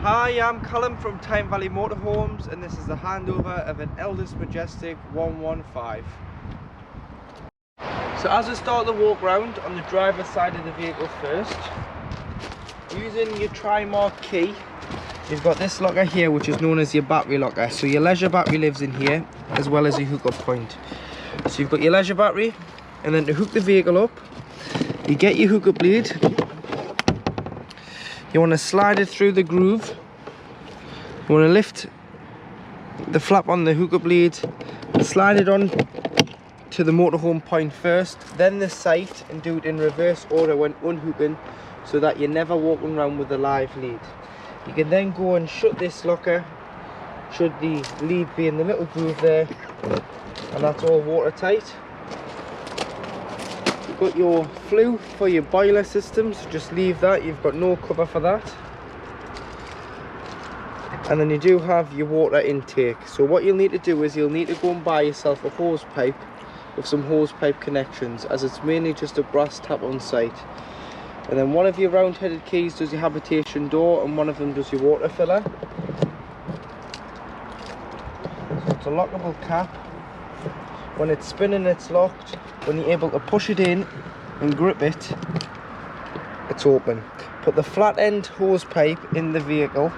Hi, I'm Callum from Tyne Valley Motorhomes, and this is the handover of an Elddis Majestic 115. So as we start the walk round on the driver's side of the vehicle first, using your tri-mark key, you've got this locker here which is known as your battery locker. So your leisure battery lives in here as well as your hookup point. So you've got your leisure battery, and then to hook the vehicle up, you get your hookup lead. You want to slide it through the groove. You want to lift the flap on the hookup lead, slide it on to the motorhome point first, then the sight, and do it in reverse order when unhooking, so that you're never walking around with a live lead. You can then go and shut this locker, should the lead be in the little groove there, and that's all watertight. You've got your flue for your boiler systems, just leave that, you've got no cover for that. And then you do have your water intake. So what you'll need to do is you'll need to go and buy yourself a hose pipe with some hose pipe connections, as it's mainly just a brass tap on site. And then one of your round headed keys does your habitation door, and one of them does your water filler. So it's a lockable cap. When it's spinning, it's locked. When you're able to push it in and grip it, it's open. Put the flat end hose pipe in the vehicle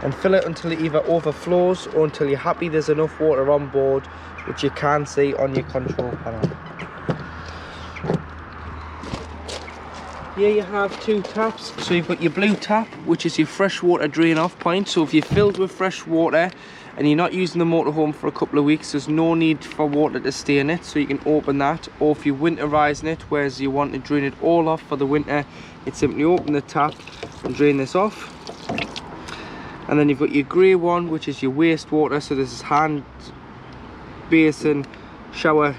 and fill it until it either overflows or until you're happy there's enough water on board, which you can see on your control panel. Here you have two taps. So you've got your blue tap, which is your freshwater drain off point. So if you're filled with fresh water and you're not using the motorhome for a couple of weeks, there's no need for water to stay in it, so you can open that. Or if you're winterizing it, whereas you want to drain it all off for the winter, it's simply open the tap and drain this off. And then you've got your grey one, which is your wastewater. So this is hand, basin, shower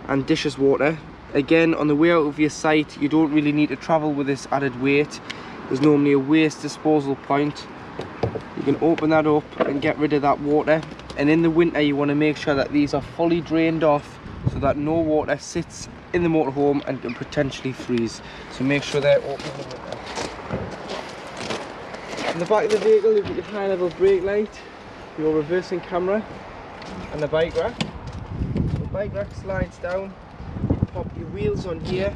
and dishes water. Again, on the way out of your site, you don't really need to travel with this added weight. There's normally a waste disposal point. You can open that up and get rid of that water. And in the winter, you want to make sure that these are fully drained off, so that no water sits in the motorhome and can potentially freeze. So make sure they're open in the winter. In the back of the vehicle, you've got your high level brake light, your reversing camera and the bike rack. The bike rack slides down, pop your wheels on here,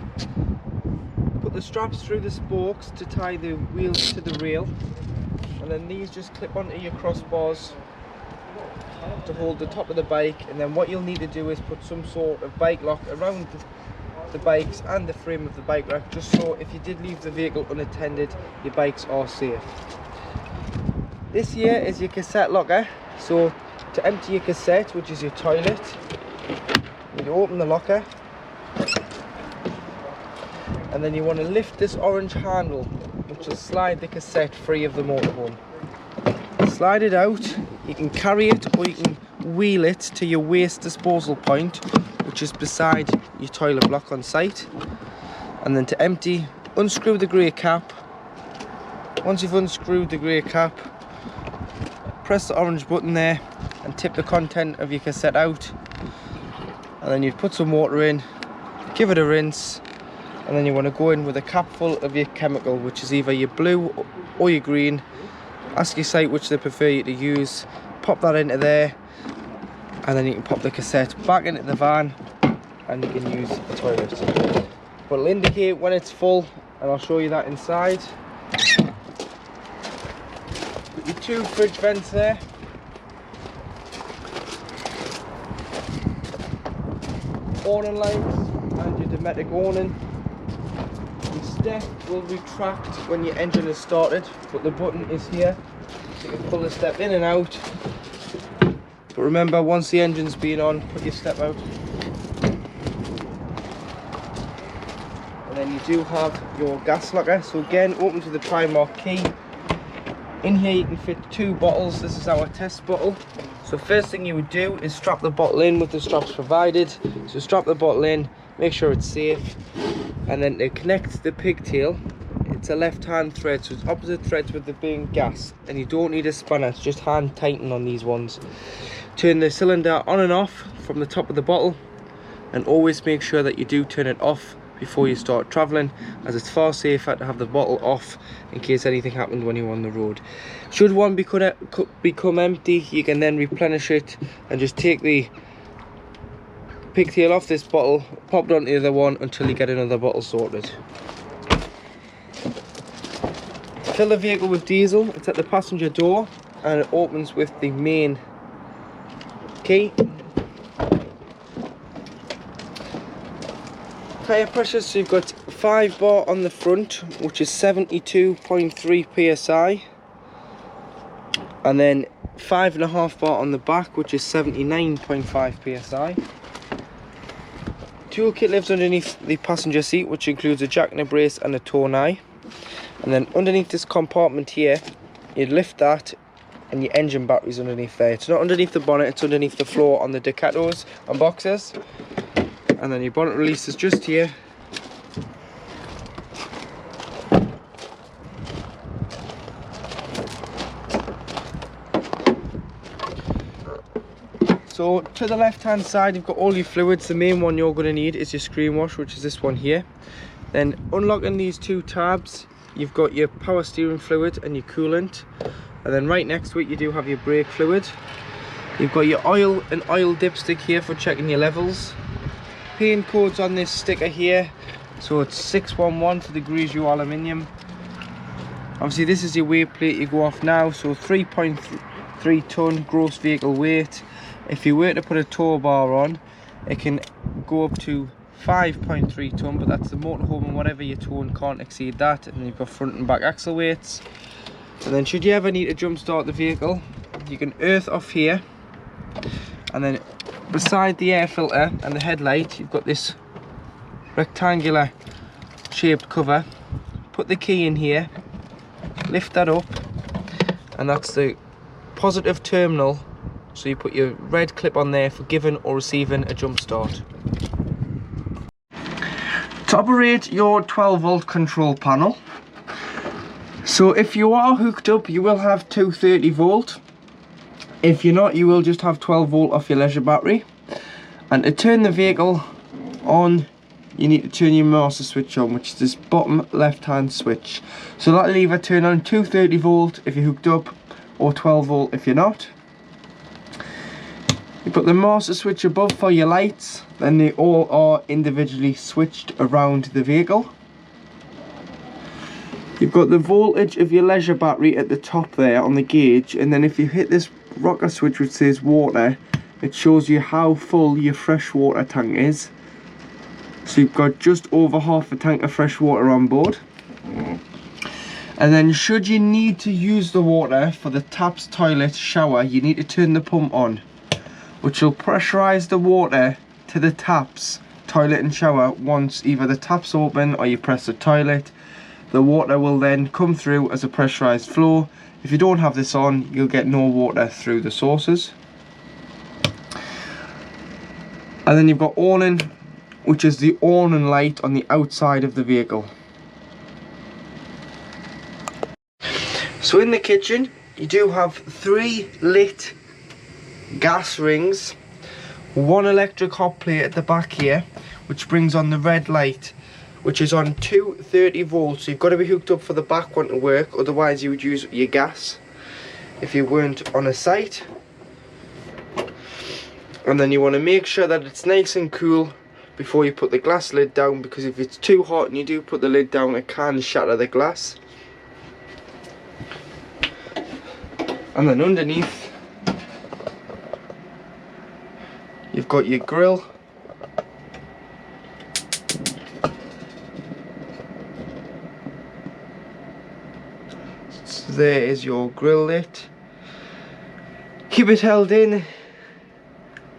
put the straps through the spokes to tie the wheels to the rail, and then these just clip onto your crossbars to hold the top of the bike. And then what you'll need to do is put some sort of bike lock around the bikes and the frame of the bike rack, just so if you did leave the vehicle unattended, your bikes are safe. This here is your cassette locker. So to empty your cassette, which is your toilet, you open the locker, and then you want to lift this orange handle, which will slide the cassette free of the motorhome. Slide it out. You can carry it or you can wheel it to your waste disposal point, which is beside your toilet block on site. And then to empty, unscrew the grey cap. Once you've unscrewed the grey cap, press the orange button there and tip the content of your cassette out. And then you'd put some water in, give it a rinse, and then you want to go in with a cap full of your chemical, which is either your blue or your green. Ask your site which they prefer you to use, pop that into there, and then you can pop the cassette back into the van and you can use the toilet. But it'll indicate when it's full, and I'll show you that inside. Got your two fridge vents there. Awning lights and your Dometic awning. Your step will retract when your engine is started, but the button is here, so you can pull the step in and out. But remember, once the engine's been on, put your step out. And then you do have your gas locker. So again, open to the tri-mark key. In here you can fit 2 bottles. This is our test bottle. So first thing you would do is strap the bottle in with the straps provided. So strap the bottle in, make sure it's safe, and then to connect the pigtail, it's a left hand thread, so it's opposite threads with the being gas, and you don't need a spanner, it's just hand tighten on these ones. Turn the cylinder on and off from the top of the bottle, and always make sure that you do turn it off before you start travelling, as it's far safer to have the bottle off in case anything happened when you're on the road. Should one become empty, you can then replenish it and just take the pigtail off this bottle, pop it onto the other one until you get another bottle sorted. Fill the vehicle with diesel. It's at the passenger door and it opens with the main key. Tyre pressure, so you've got 5 bar on the front, which is 72.3 psi, and then 5.5 bar on the back, which is 79.5 psi. Toolkit lives underneath the passenger seat, which includes a jack and a brace and a tow eye. And then underneath this compartment here, you lift that and your engine battery's underneath there. It's not underneath the bonnet, it's underneath the floor on the Ducatos and Boxers. And then your bonnet release is just here. So to the left hand side you've got all your fluids. The main one you're going to need is your screen wash, which is this one here. Then unlocking these 2 tabs, you've got your power steering fluid and your coolant. And then right next to it you do have your brake fluid. You've got your oil and oil dipstick here for checking your levels. Paint codes on this sticker here, so it's 611 for the Grigio aluminium. Obviously this is your weight plate you go off now, so 3.3 ton gross vehicle weight. If you were to put a tow bar on, it can go up to 5.3 ton, but that's the motorhome, and whatever you're towing can't exceed that. And then you've got front and back axle weights. And then should you ever need to jump start the vehicle, you can earth off here, and then beside the air filter and the headlight you've got this rectangular shaped cover. Put the key in here, lift that up, and that's the positive terminal, so you put your red clip on there for giving or receiving a jump start. To operate your 12 volt control panel, so if you are hooked up you will have 230 volt. If you're not, you will just have 12 volt off your leisure battery. And to turn the vehicle on, you need to turn your master switch on, which is this bottom left hand switch. So that'll either turn on 230 volt if you're hooked up, or 12 volt if you're not. You put the master switch above for your lights, then they all are individually switched around the vehicle. You've got the voltage of your leisure battery at the top there on the gauge, and then if you hit this rocker switch which says water, it shows you how full your fresh water tank is. So you've got just over half a tank of fresh water on board. And then should you need to use the water for the taps, toilet, shower, you need to turn the pump on, which will pressurize the water to the taps, toilet and shower. Once either the taps open or you press the toilet, the water will then come through as a pressurized flow. If you don't have this on, you'll get no water through the sources. And then you've got awning, which is the awning light on the outside of the vehicle. So in the kitchen, you do have 3 lit gas rings, 1 electric hot plate at the back here, which brings on the red light, which is on 230 volts. So you've got to be hooked up for the back one to work, otherwise you would use your gas if you weren't on a site. And then you want to make sure that it's nice and cool before you put the glass lid down, because if it's too hot and you do put the lid down, it can shatter the glass. And then underneath you've got your grill. So there is your grill lit. Keep it held in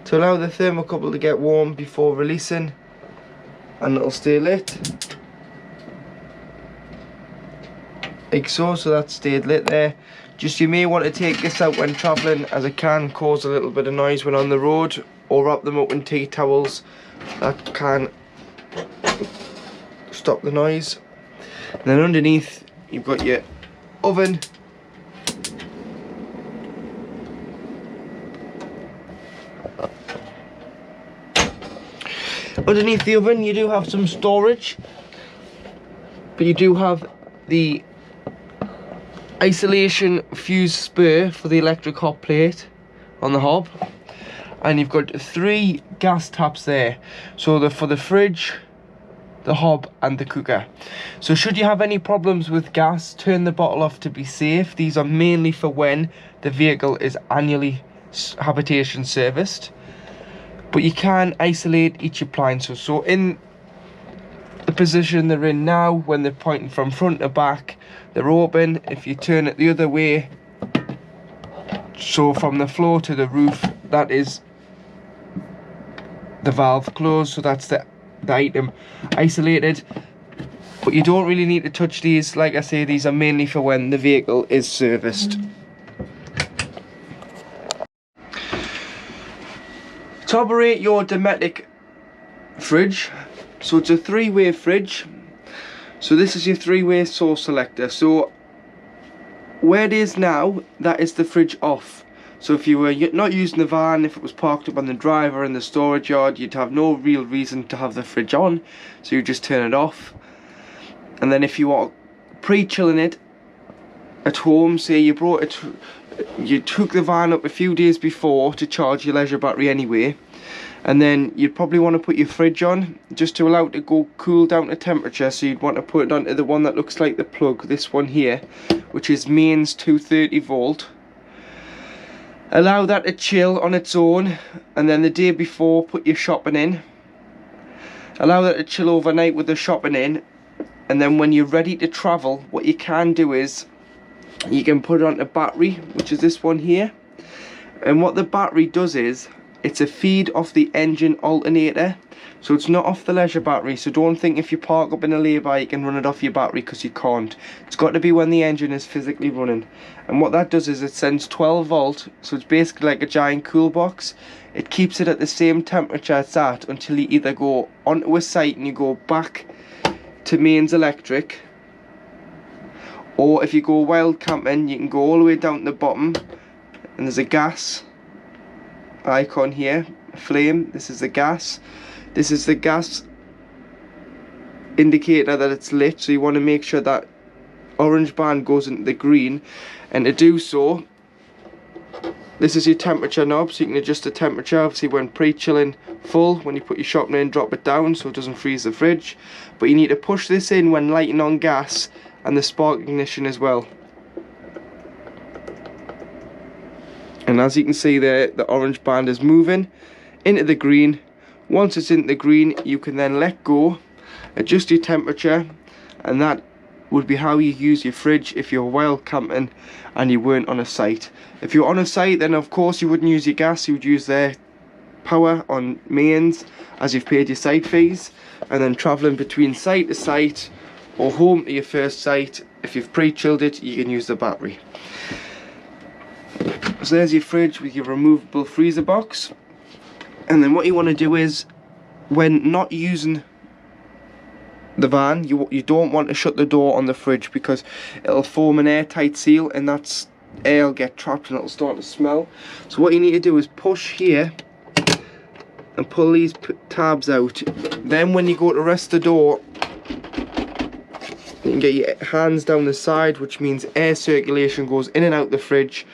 to allow the thermocouple to get warm before releasing, and it'll stay lit. Exhaust, so that stayed lit there. Just you may want to take this out when travelling, as it can cause a little bit of noise when on the road, or wrap them up in tea towels. That can stop the noise. And then underneath you've got your oven. Underneath the oven you do have some storage, but you do have the isolation fuse spur for the electric hot plate on the hob, and you've got 3 gas taps there, so they're for the fridge, the hob and the cooker. So should you have any problems with gas, turn the bottle off to be safe. These are mainly for when the vehicle is annually habitation serviced, but you can isolate each appliance. So in the position they're in now, when they're pointing from front to back, they're open. If you turn it the other way, so from the floor to the roof, that is the valve closed, so that's the item isolated. But you don't really need to touch these. Like I say, these are mainly for when the vehicle is serviced. To operate your Majestic fridge, so it's a 3-way fridge. So this is your 3-way source selector. So where it is now, that is the fridge off. So if you were not using the van, if it was parked up on the drive or in the storage yard, you'd have no real reason to have the fridge on, so you just turn it off. And then if you are pre-chilling it at home, say you took the van up a few days before to charge your leisure battery anyway, and then you'd probably want to put your fridge on just to allow it to go cool down to temperature. So you'd want to put it onto the one that looks like the plug, this one here, which is mains 230 volt. Allow that to chill on its own, and then the day before put your shopping in. Allow that to chill overnight with the shopping in, and then when you're ready to travel, what you can do is you can put it on a battery, which is this one here. And what the battery does is it's a feed off the engine alternator, so it's not off the leisure battery. So don't think if you park up in a lay-by you can run it off your battery, because you can't. It's got to be when the engine is physically running. And what that does is it sends 12 volt, so it's basically like a giant cool box. It keeps it at the same temperature it's at until you either go onto a site and you go back to mains electric, or if you go wild camping you can go all the way down to the bottom and there's a gas icon here, flame. This is the gas. This is the gas indicator that it's lit, so you want to make sure that orange band goes into the green. And to do so, this is your temperature knob, so you can adjust the temperature. Obviously when pre-chilling full, when you put your shopping in, drop it down so it doesn't freeze the fridge. But you need to push this in when lighting on gas and the spark ignition as well. And as you can see there, the orange band is moving into the green. Once it's in the green, you can then let go, adjust your temperature, and that would be how you use your fridge if you're wild camping and you weren't on a site. If you're on a site, then of course you wouldn't use your gas, you would use their power on mains as you've paid your site fees, and then travelling between site to site or home to your first site, if you've pre-chilled it, you can use the battery. So there's your fridge with your removable freezer box. And then what you want to do is, when not using the van, you don't want to shut the door on the fridge, because it'll form an airtight seal and that air will get trapped and it'll start to smell. So what you need to do is push here and pull these tabs out. Then when you go to rest the door, you can get your hands down the side, which means air circulation goes in and out the fridge,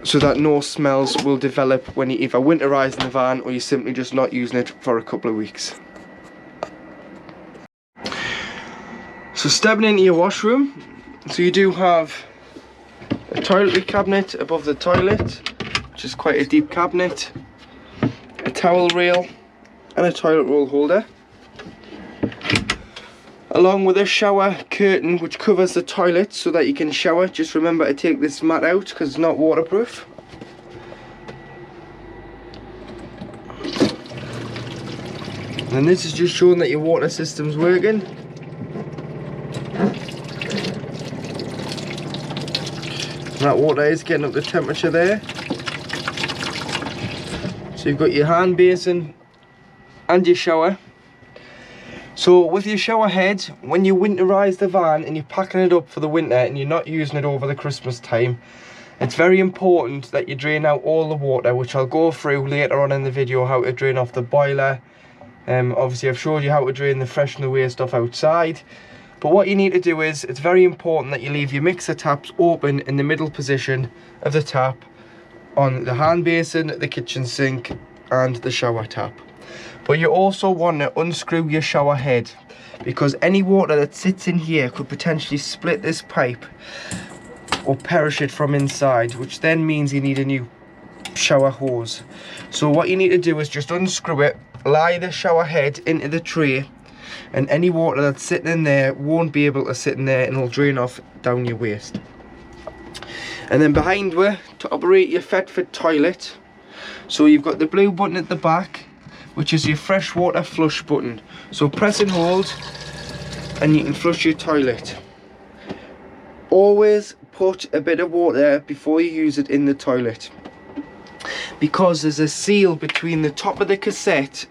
so that no smells will develop when you either winterise in the van or you're simply just not using it for a couple of weeks. So stepping into your washroom, so you do have a toiletry cabinet above the toilet, which is quite a deep cabinet, a towel rail and a toilet roll holder, along with a shower curtain which covers the toilet so that you can shower. Just remember to take this mat out because it's not waterproof. And this is just showing that your water system's working. That water is getting up the temperature there. So you've got your hand basin and your shower. So with your shower head, when you winterise the van and you're packing it up for the winter and you're not using it over the Christmas time, it's very important that you drain out all the water, which I'll go through later on in the video, how to drain off the boiler, Obviously I've showed you how to drain the fresh and the waste off outside, but what you need to do is, it's very important that you leave your mixer taps open in the middle position of the tap on the hand basin, the kitchen sink and the shower tap. But you also want to unscrew your shower head, because any water that sits in here could potentially split this pipe or perish it from inside, which then means you need a new shower hose. So what you need to do is just unscrew it, lie the shower head into the tray, and any water that's sitting in there won't be able to sit in there and it'll drain off down your waste. And then behind you, to operate your Fetfit toilet, so you've got the blue button at the back, which is your freshwater flush button. So press and hold and you can flush your toilet. Always put a bit of water before you use it in the toilet, because there's a seal between the top of the cassette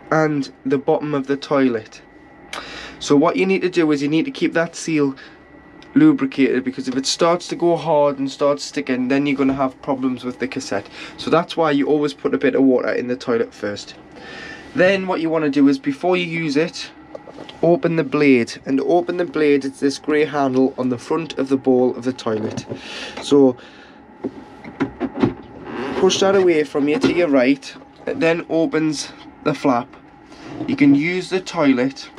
and the bottom of the toilet. So what you need to do is you need to keep that seal lubricated, because if it starts to go hard and starts sticking, then you're going to have problems with the cassette. So that's why you always put a bit of water in the toilet first. Then what you want to do is, before you use it, open the blade. And to open the blade, it's this grey handle on the front of the bowl of the toilet. So push that away from you to your right. It then opens the flap. You can use the toilet.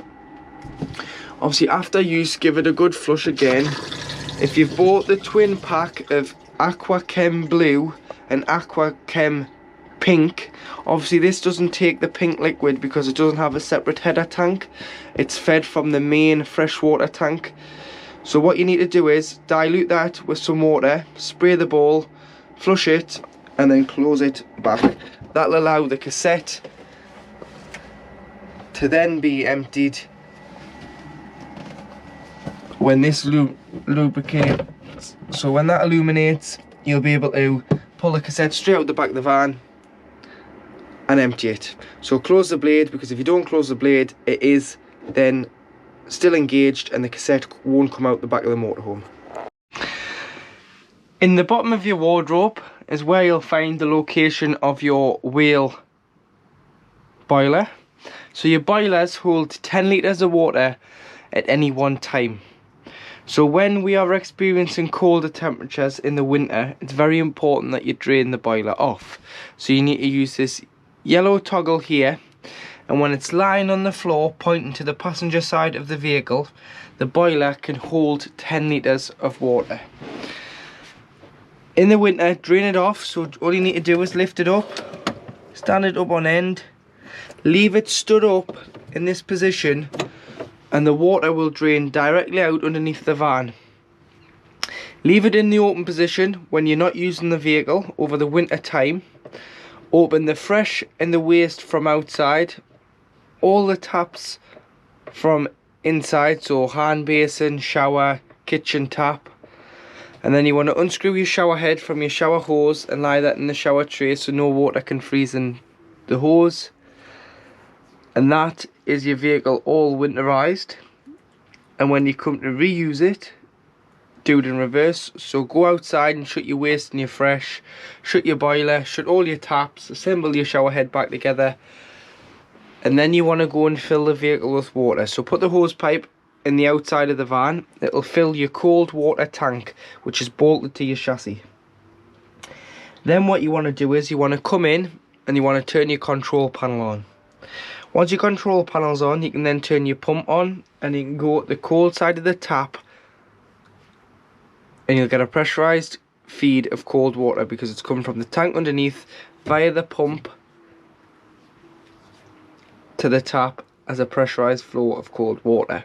Obviously after use, give it a good flush again. If you've bought the twin pack of Aqua Chem Blue and Aqua Chem Pink, obviously this doesn't take the pink liquid because it doesn't have a separate header tank. It's fed from the main freshwater tank. So what you need to do is dilute that with some water, spray the bowl, flush it, and then close it back. That'll allow the cassette to then be emptied when this lubricates. So when that illuminates, you'll be able to pull the cassette straight out the back of the van and empty it. So close the blade, because if you don't close the blade, it is then still engaged and the cassette won't come out the back of the motorhome. In the bottom of your wardrobe is where you'll find the location of your whale boiler. So your boilers hold 10 litres of water at any one time. So when we are experiencing colder temperatures in the winter, it's very important that you drain the boiler off. So you need to use this yellow toggle here, and when it's lying on the floor pointing to the passenger side of the vehicle, the boiler can hold 10 litres of water. In the winter, drain it off. So all you need to do is lift it up, stand it up on end, leave it stood up in this position, and the water will drain directly out underneath the van. Leave it in the open position when you're not using the vehicle over the winter time. Open the fresh and the waste from outside, all the taps from inside, so hand basin, shower, kitchen tap. And then you want to unscrew your shower head from your shower hose and lie that in the shower tray so no water can freeze in the hose. And that is your vehicle all winterized. And when you come to reuse it, do it in reverse. So go outside and shut your waste and your fresh, shut your boiler, shut all your taps, assemble your shower head back together, and then you want to go and fill the vehicle with water. So put the hose pipe in the outside of the van. It'll fill your cold water tank, which is bolted to your chassis. Then what you want to do is you want to come in and you want to turn your control panel on. Once your control panel's on, you can then turn your pump on and you can go at the cold side of the tap and you'll get a pressurized feed of cold water, because it's coming from the tank underneath via the pump to the tap as a pressurized flow of cold water.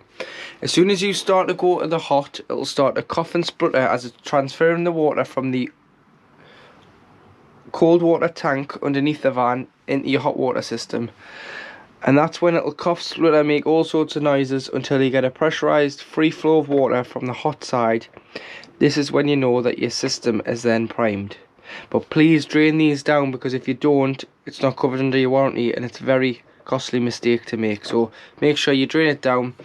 As soon as you start to go to the hot, it'll start to cough and splutter as it's transferring the water from the cold water tank underneath the van into your hot water system. And that's when it'll cough, splutter, make all sorts of noises until you get a pressurized free flow of water from the hot side. This is when you know that your system is then primed. But please drain these down, because if you don't, it's not covered under your warranty and it's a very costly mistake to make. So make sure you drain it down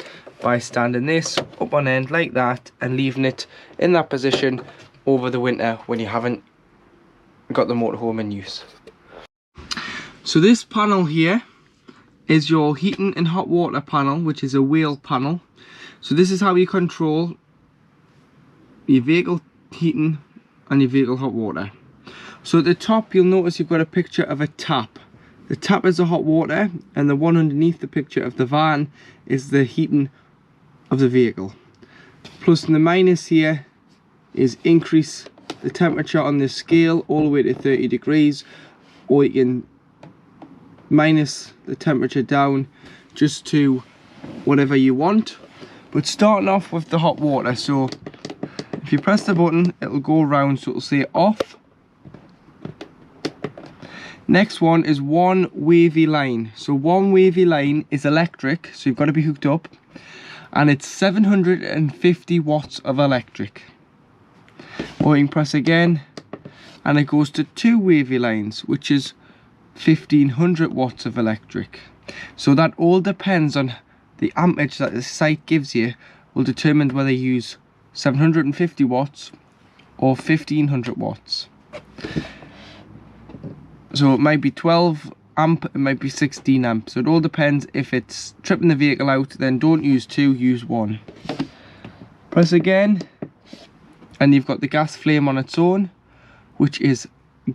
by standing this up on end like that and leaving it in that position over the winter when you haven't got the motorhome in use. So this panel here is your heating and hot water panel, which is a wheel panel. So this is how you control your vehicle heating and your vehicle hot water. So at the top you'll notice you've got a picture of a tap. The tap is the hot water, and the one underneath the picture of the van is the heating of the vehicle. Plus in the minus here is increase the temperature on this scale all the way to 30 degrees, or you can minus the temperature down just to whatever you want. But starting off with the hot water, so if you press the button it'll go around, so it'll say off. Next one is one wavy line. So one wavy line is electric, so you've got to be hooked up, and it's 750 watts of electric. Or you can press again and it goes to two wavy lines, which is 1500 watts of electric. So that all depends on the amperage that the site gives you, will determine whether you use 750 watts or 1500 watts. So it might be 12 amp, it might be 16 amp. So it all depends. If it's tripping the vehicle out, then don't use two, use one. Press again and you've got the gas flame on its own, which is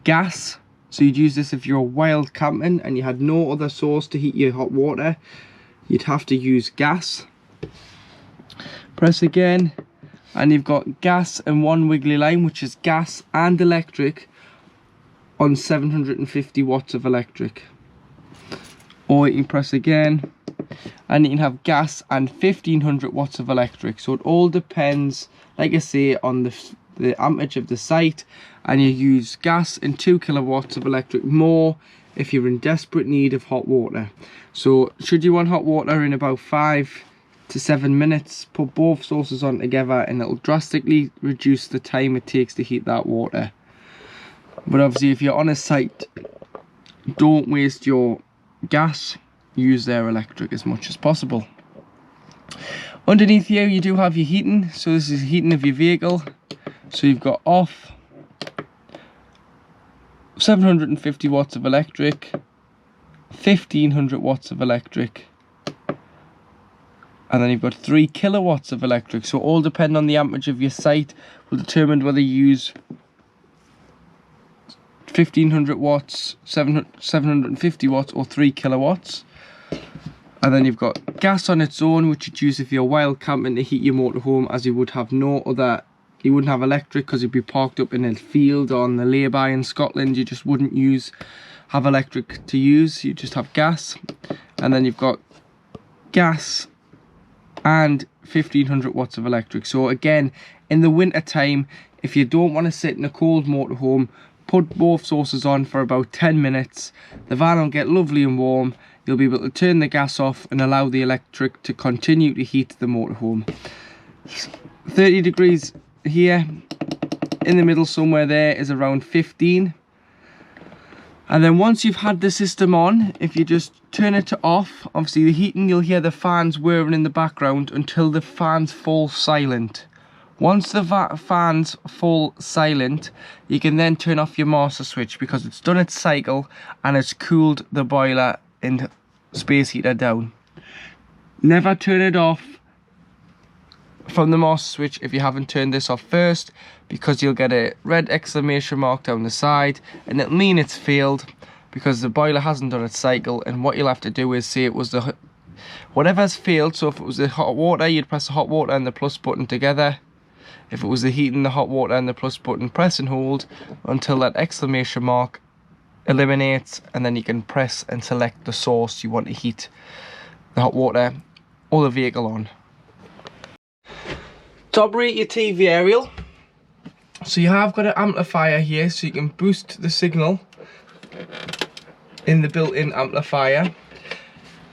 gas. So you'd use this if you're wild camping and you had no other source to heat your hot water. You'd have to use gas. Press again and you've got gas and one wiggly line, which is gas and electric on 750 watts of electric. Or you can press again and you can have gas and 1500 watts of electric. So it all depends, like I say, on the amperage of the site, and you use gas and 2 kilowatts of electric more if you're in desperate need of hot water. So should you want hot water in about 5 to 7 minutes, put both sources on together and it'll drastically reduce the time it takes to heat that water. But obviously if you're on a site, don't waste your gas, use their electric as much as possible. Underneath here you do have your heating. So this is heating of your vehicle. So you've got off, 750 watts of electric, 1500 watts of electric, and then you've got 3 kilowatts of electric. So all depend on the amperage of your site, will determine whether you use 1500 watts, 750 watts or 3 kilowatts. And then you've got gas on its own, which you'd use if you're wild camping to heat your motorhome, as you would have no other. You wouldn't have electric because you'd be parked up in a field on the lay-by in Scotland. You just wouldn't have electric to use. You just have gas. And then you've got gas and 1500 watts of electric. So again, in the winter time, if you don't want to sit in a cold motorhome, put both sources on for about 10 minutes. The van will get lovely and warm. You'll be able to turn the gas off and allow the electric to continue to heat the motorhome. 30 degrees here, in the middle somewhere there is around 15. And then once you've had the system on, if you just turn it to off, obviously the heating, you'll hear the fans whirring in the background until the fans fall silent. Once the fans fall silent, you can then turn off your master switch, because it's done its cycle and it's cooled the boiler and space heater down. Never turn it off from the master switch if you haven't turned this off first, because you'll get a red exclamation mark down the side and it'll mean it's failed, because the boiler hasn't done its cycle. And what you'll have to do is say it was the whatever's failed. So if it was the hot water, you'd press the hot water and the plus button together. If it was the heating, the hot water and the plus button, press and hold until that exclamation mark eliminates, and then you can press and select the source you want to heat the hot water or the vehicle on. To operate your TV aerial, so you have got an amplifier here, so you can boost the signal in the built-in amplifier.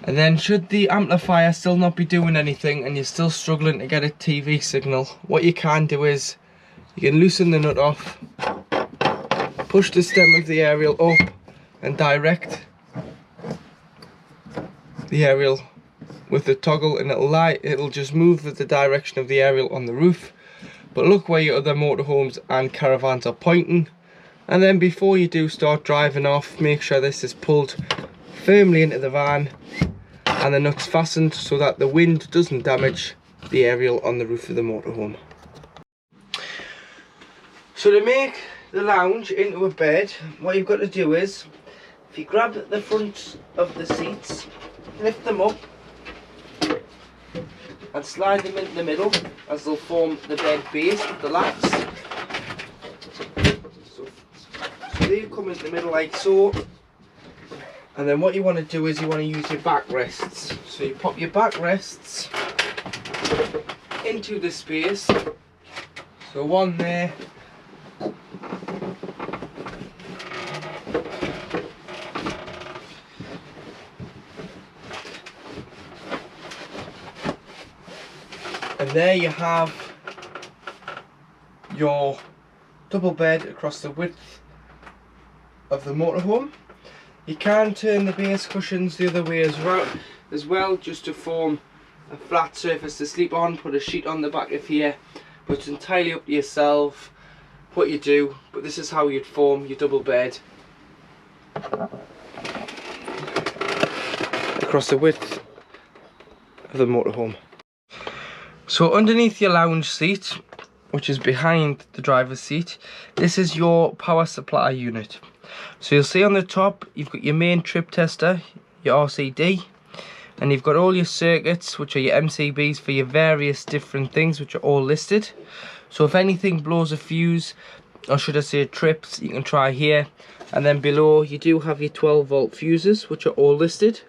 And then should the amplifier still not be doing anything and you're still struggling to get a TV signal, what you can do is you can loosen the nut off, push the stem of the aerial up and direct the aerial with the toggle, and it'll just move with the direction of the aerial on the roof. But look where your other motorhomes and caravans are pointing, And then before you do start driving off, make sure this is pulled firmly into the van and the nuts fastened so that the wind doesn't damage the aerial on the roof of the motorhome. So to make the lounge into a bed, what you've got to do is, if you grab the front of the seats, lift them up and slide them into the middle as they'll form the bed base with the lats. So they come into the middle like so. And then what you want to do is you want to use your backrests. So you pop your backrests into the space. So one there. And there you have your double bed across the width of the motorhome. You can turn the base cushions the other way as well, just to form a flat surface to sleep on. Put a sheet on the back of here, but it's entirely up to yourself what you do. But this is how you'd form your double bed across the width of the motorhome. So underneath your lounge seat, which is behind the driver's seat, this is your power supply unit. So you'll see on the top you've got your main trip tester, your RCD, and you've got all your circuits, which are your MCBs for your various different things, which are all listed. So if anything blows a fuse, or should I say trips, you can try here. And then below you do have your 12-volt fuses, which are all listed.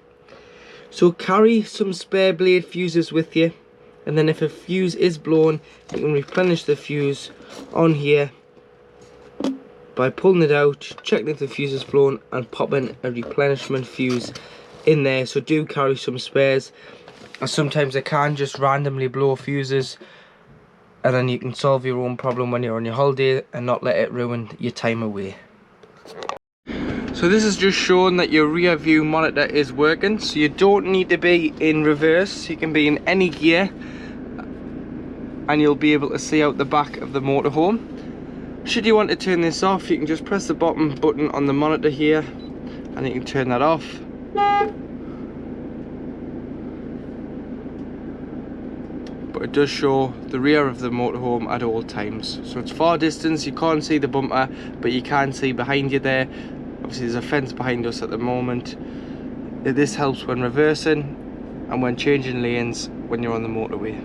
So carry some spare blade fuses with you, and then if a fuse is blown, you can replenish the fuse on here by pulling it out, checking if the fuse is blown, and popping a replenishment fuse in there. So do carry some spares, as sometimes they can just randomly blow fuses, and then you can solve your own problem when you're on your holiday and not let it ruin your time away. So this is just showing that your rear view monitor is working. So you don't need to be in reverse, you can be in any gear and you'll be able to see out the back of the motorhome. Should you want to turn this off, you can just press the bottom button on the monitor here and you can turn that off. But it does show the rear of the motorhome at all times. So it's far distance, you can't see the bumper, but you can see behind you there. Obviously there's a fence behind us at the moment. This helps when reversing and when changing lanes when you're on the motorway.